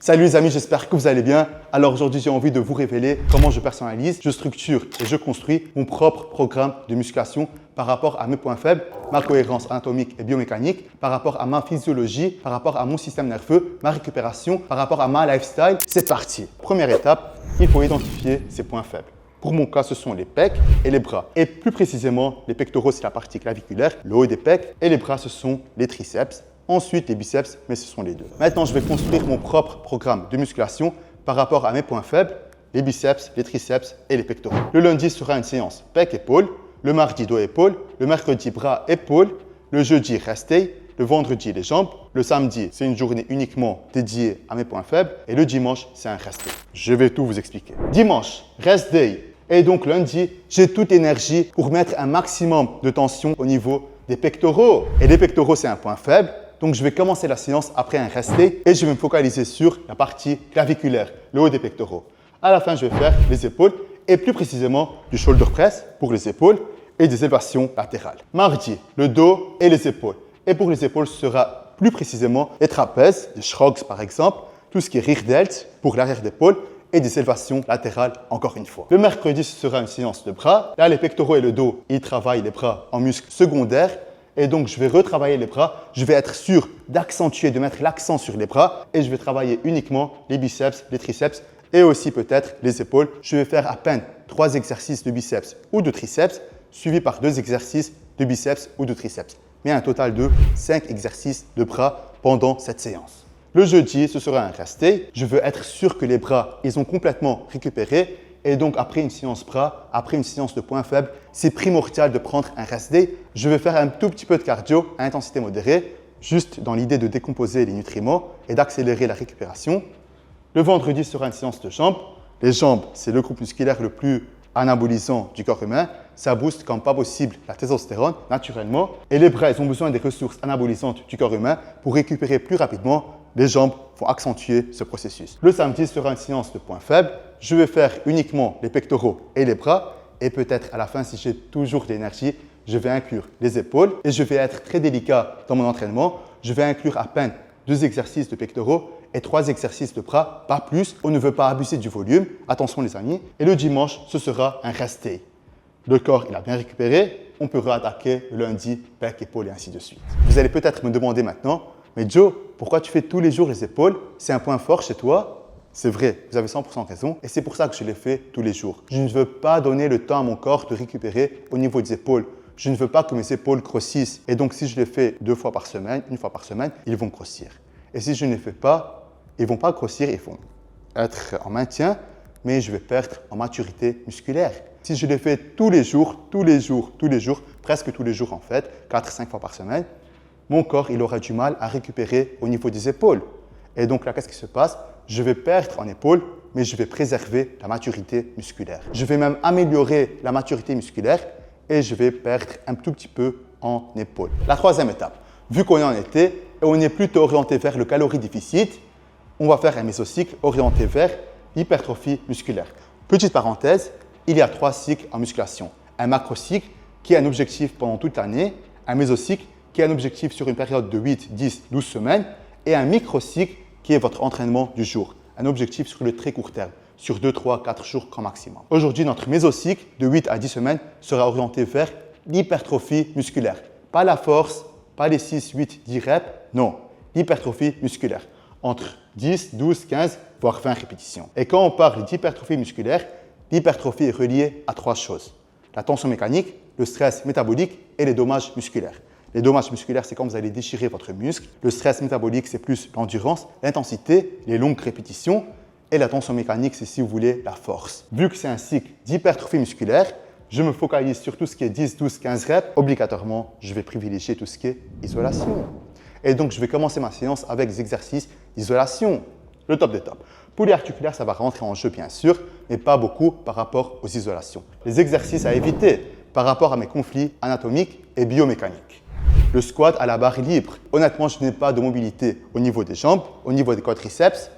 Salut les amis, j'espère que vous allez bien. Alors aujourd'hui, j'ai envie de vous révéler comment je personnalise, je structure et je construis mon propre programme de musculation par rapport à mes points faibles, ma cohérence anatomique et biomécanique, par rapport à ma physiologie, par rapport à mon système nerveux, ma récupération, par rapport à ma lifestyle. C'est parti. Première étape, il faut identifier ses points faibles. Pour mon cas, ce sont les pecs et les bras. Et plus précisément, les pectoraux, c'est la partie claviculaire, le haut des pecs, et les bras, ce sont les triceps. Ensuite, les biceps, mais ce sont les deux. Maintenant, je vais construire mon propre programme de musculation par rapport à mes points faibles, les biceps, les triceps et les pectoraux. Le lundi sera une séance pec-épaule, le mardi dos-épaule, le mercredi bras-épaule, le jeudi rest day, le vendredi les jambes, le samedi c'est une journée uniquement dédiée à mes points faibles et le dimanche c'est un rest day. Je vais tout vous expliquer. Dimanche, rest day. Et donc lundi, j'ai toute l'énergie pour mettre un maximum de tension au niveau des pectoraux. Et les pectoraux c'est un point faible. Donc, je vais commencer la séance après un rest day et je vais me focaliser sur la partie claviculaire, le haut des pectoraux. À la fin, je vais faire les épaules et plus précisément du shoulder press pour les épaules et des élévations latérales. Mardi, le dos et les épaules. Et pour les épaules, ce sera plus précisément les trapèzes, les shrugs par exemple, tout ce qui est rear delt pour l'arrière d'épaule et des élévations latérales encore une fois. Le mercredi, ce sera une séance de bras. Là, les pectoraux et le dos, ils travaillent les bras en muscles secondaires. Et donc, je vais retravailler les bras. Je vais être sûr d'accentuer, de mettre l'accent sur les bras. Et je vais travailler uniquement les biceps, les triceps et aussi peut-être les épaules. Je vais faire à peine 3 exercices de biceps ou de triceps, suivis par 2 exercices de biceps ou de triceps. Mais un total de 5 exercices de bras pendant cette séance. Le jeudi, ce sera un rest day. Je veux être sûr que les bras, ils ont complètement récupéré. Et donc, après une séance bras, après une séance de points faibles, c'est primordial de prendre un rest day. Je vais faire un tout petit peu de cardio à intensité modérée, juste dans l'idée de décomposer les nutriments et d'accélérer la récupération. Le vendredi sera une séance de jambes. Les jambes, c'est le groupe musculaire le plus anabolisant du corps humain. Ça booste comme pas possible la testostérone naturellement. Et les bras, ils ont besoin des ressources anabolisantes du corps humain pour récupérer plus rapidement. Les jambes vont accentuer ce processus. Le samedi sera une séance de points faibles. Je vais faire uniquement les pectoraux et les bras. Et peut-être à la fin, si j'ai toujours de l'énergie, je vais inclure les épaules. Et je vais être très délicat dans mon entraînement. Je vais inclure à peine 2 exercices de pectoraux et 3 exercices de bras, pas plus. On ne veut pas abuser du volume. Attention les amis. Et le dimanche, ce sera un rest day. Le corps, il a bien récupéré. On peut réattaquer le lundi, pec, épaules et ainsi de suite. Vous allez peut-être me demander maintenant, mais Joe, pourquoi tu fais tous les jours les épaules? C'est un point fort chez toi? C'est vrai, vous avez 100% raison et c'est pour ça que je les fais tous les jours. Je ne veux pas donner le temps à mon corps de récupérer au niveau des épaules. Je ne veux pas que mes épaules grossissent. Et donc, si je les fais 2 fois par semaine, 1 fois par semaine, ils vont grossir. Et si je ne les fais pas, ils ne vont pas grossir, ils vont être en maintien, mais je vais perdre en maturité musculaire. Si je les fais tous les jours, presque tous les jours en fait, 4-5 fois par semaine, mon corps, il aura du mal à récupérer au niveau des épaules. Et donc là, qu'est-ce qui se passe? Je vais perdre en épaules, mais je vais préserver la maturité musculaire. Je vais même améliorer la maturité musculaire et je vais perdre un tout petit peu en épaules. La troisième étape, vu qu'on est en été et on est plutôt orienté vers le calorie déficit, on va faire un mésocycle orienté vers l'hypertrophie musculaire. Petite parenthèse, il y a 3 cycles en musculation. Un macrocycle qui a un objectif pendant toute l'année, un mésocycle qui a un objectif sur une période de 8, 10, 12 semaines et un microcycle qui est votre entraînement du jour, un objectif sur le très court terme, sur 2, 3, 4 jours grand maximum. Aujourd'hui, notre mésocycle de 8 à 10 semaines sera orienté vers l'hypertrophie musculaire. Pas la force, pas les 6, 8, 10 reps, non, l'hypertrophie musculaire. Entre 10, 12, 15, voire 20 répétitions. Et quand on parle d'hypertrophie musculaire, l'hypertrophie est reliée à 3 choses. La tension mécanique, le stress métabolique et les dommages musculaires. Les dommages musculaires, c'est quand vous allez déchirer votre muscle. Le stress métabolique, c'est plus l'endurance, l'intensité, les longues répétitions. Et la tension mécanique, c'est si vous voulez la force. Vu que c'est un cycle d'hypertrophie musculaire, je me focalise sur tout ce qui est 10, 12, 15 reps. Obligatoirement, je vais privilégier tout ce qui est isolation. Et donc, je vais commencer ma séance avec des exercices d'isolation. Le top des tops. Polyarticulaire, ça va rentrer en jeu bien sûr, mais pas beaucoup par rapport aux isolations. Les exercices à éviter par rapport à mes conflits anatomiques et biomécaniques. Le squat à la barre libre. Honnêtement, je n'ai pas de mobilité au niveau des jambes, au niveau des quadriceps.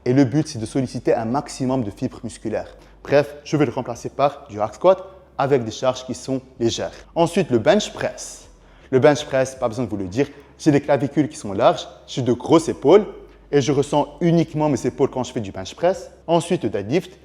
Et le but, c'est de solliciter un maximum de fibres musculaires. Bref, je vais le remplacer par du hack squat avec des charges qui sont légères. Ensuite, le bench press. Le bench press, pas besoin de vous le dire, j'ai des clavicules qui sont larges, j'ai de grosses épaules et je ressens uniquement mes épaules quand je fais du bench press. Ensuite, le deadlift.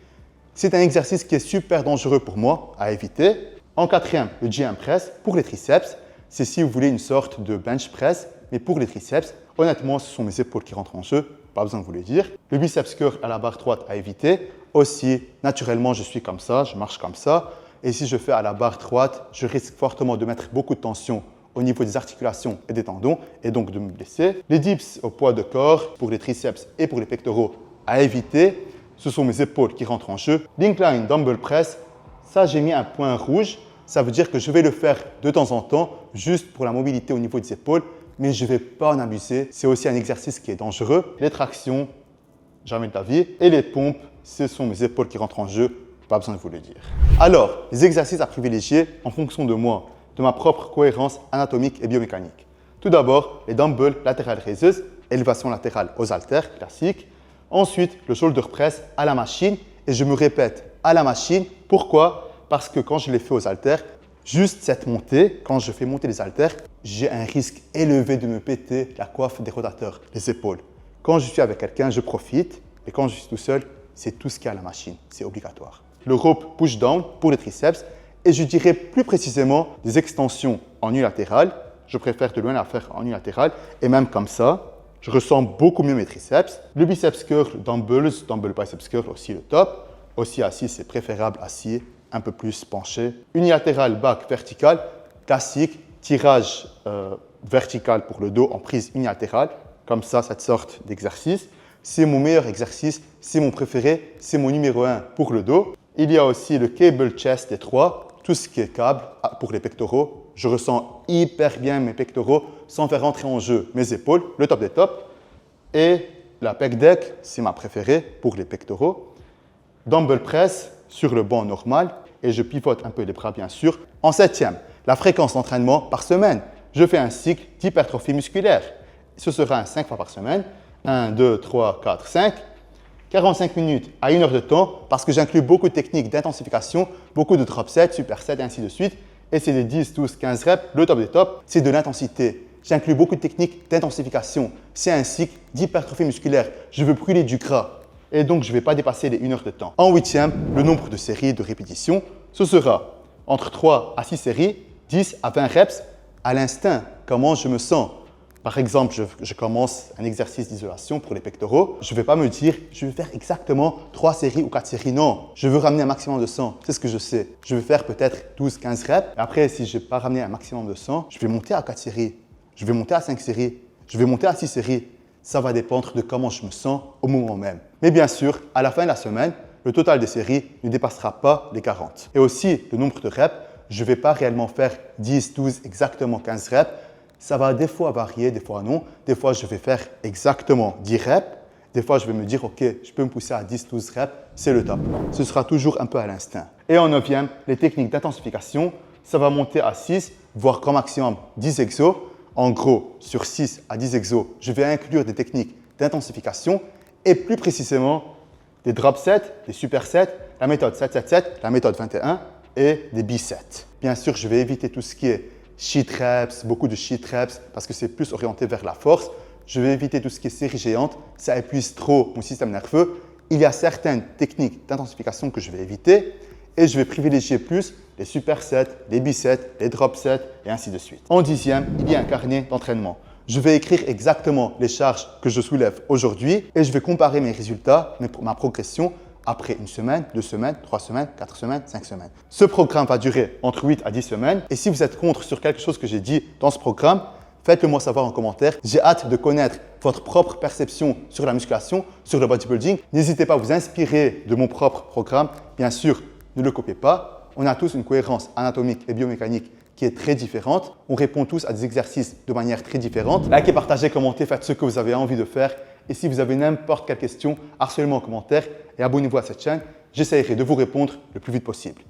C'est un exercice qui est super dangereux pour moi à éviter. En quatrième, le GM press pour les triceps. C'est si vous voulez une sorte de bench press, mais pour les triceps. Honnêtement, ce sont mes épaules qui rentrent en jeu, pas besoin de vous le dire. Le biceps curl à la barre droite à éviter. Aussi, naturellement, je suis comme ça, je marche comme ça. Et si je fais à la barre droite, je risque fortement de mettre beaucoup de tension au niveau des articulations et des tendons et donc de me blesser. Les dips au poids de corps pour les triceps et pour les pectoraux à éviter. Ce sont mes épaules qui rentrent en jeu. L'incline dumbbell press, ça j'ai mis un point rouge. Ça veut dire que je vais le faire de temps en temps, juste pour la mobilité au niveau des épaules, mais je ne vais pas en abuser. C'est aussi un exercice qui est dangereux. Les tractions, jamais de la vie. Et les pompes, ce sont mes épaules qui rentrent en jeu, pas besoin de vous le dire. Alors, les exercices à privilégier en fonction de moi, de ma propre cohérence anatomique et biomécanique. Tout d'abord, les dumbbells latéral raises, élévation latérale aux haltères, classique. Ensuite, le shoulder press à la machine. Et je me répète, à la machine. Pourquoi? Parce que quand je les fais aux haltères, juste cette montée, quand je fais monter les haltères, j'ai un risque élevé de me péter la coiffe des rotateurs, les épaules. Quand je suis avec quelqu'un, je profite. Et quand je suis tout seul, c'est tout ce qu'il y a à la machine. C'est obligatoire. Le rope push-down pour les triceps. Et je dirais plus précisément des extensions en unilatéral. Je préfère de loin la faire en unilatéral. Et même comme ça, je ressens beaucoup mieux mes triceps. Le biceps curl, dumbbell biceps curl, aussi le top. Aussi assis, c'est préférable assis, un peu plus penché. Unilatéral, back, vertical, classique. Tirage vertical pour le dos en prise unilatérale. Comme ça, cette sorte d'exercice. C'est mon meilleur exercice, c'est mon préféré, c'est mon numéro 1 pour le dos. Il y a aussi le cable chest des 3, tout ce qui est câble pour les pectoraux. Je ressens hyper bien mes pectoraux sans faire rentrer en jeu mes épaules, le top des tops. Et la pec deck, c'est ma préférée pour les pectoraux. Dumbbell press sur le banc normal et je pivote un peu les bras bien sûr. En septième, la fréquence d'entraînement par semaine. Je fais un cycle d'hypertrophie musculaire. Ce sera 5 fois par semaine. 1, 2, 3, 4, 5. 45 minutes à 1 heure de temps parce que j'inclus beaucoup de techniques d'intensification, beaucoup de drop sets, supersets et ainsi de suite. Et c'est des 10, 12, 15 reps. Le top des tops, c'est de l'intensité. J'inclus beaucoup de techniques d'intensification. C'est un cycle d'hypertrophie musculaire. Je veux brûler du gras. Et donc, je ne vais pas dépasser les 1 heure de temps. En huitième, le nombre de séries de répétitions, ce sera entre 3 à 6 séries, 10 à 20 reps à l'instinct. Comment je me sens? Par exemple, je commence un exercice d'isolation pour les pectoraux. Je ne vais pas me dire, je vais faire exactement 3 séries ou 4 séries. Non, je veux ramener un maximum de 100. C'est ce que je sais. Je vais faire peut-être 12-15 reps. Et après, si je n'ai pas ramené un maximum de 100, je vais monter à 4 séries. Je vais monter à 5 séries. Je vais monter à 6 séries. Ça va dépendre de comment je me sens au moment même. Mais bien sûr, à la fin de la semaine, le total des séries ne dépassera pas les 40. Et aussi, le nombre de reps, je ne vais pas réellement faire 10, 12, exactement 15 reps. Ça va des fois varier, des fois non. Des fois, je vais faire exactement 10 reps. Des fois, je vais me dire, OK, je peux me pousser à 10, 12 reps, c'est le top. Ce sera toujours un peu à l'instinct. Et en neuvième, les techniques d'intensification, ça va monter à 6, voire grand maximum 10 exos. En gros, sur 6 à 10 exos, je vais inclure des techniques d'intensification et plus précisément des drop sets, des supersets, la méthode 7-7-7, la méthode 21 et des bisets. Bien sûr, je vais éviter tout ce qui est sheet reps, beaucoup de sheet reps parce que c'est plus orienté vers la force. Je vais éviter tout ce qui est série géante, ça épuise trop mon système nerveux. Il y a certaines techniques d'intensification que je vais éviter et je vais privilégier plus les supersets, les bisets, les drop sets et ainsi de suite. En dixième, il y a un carnet d'entraînement. Je vais écrire exactement les charges que je soulève aujourd'hui et je vais comparer mes résultats, ma progression après 1 semaine, 2 semaines, 3 semaines, 4 semaines, 5 semaines. Ce programme va durer entre 8 à 10 semaines et si vous êtes contre sur quelque chose que j'ai dit dans ce programme, faites-le moi savoir en commentaire. J'ai hâte de connaître votre propre perception sur la musculation, sur le bodybuilding. N'hésitez pas à vous inspirer de mon propre programme. Bien sûr, ne le copiez pas. On a tous une cohérence anatomique et biomécanique qui est très différente. On répond tous à des exercices de manière très différente. Likez, partagez, commentez, faites ce que vous avez envie de faire. Et si vous avez n'importe quelle question, harcelez-moi en commentaire et abonnez-vous à cette chaîne. J'essaierai de vous répondre le plus vite possible.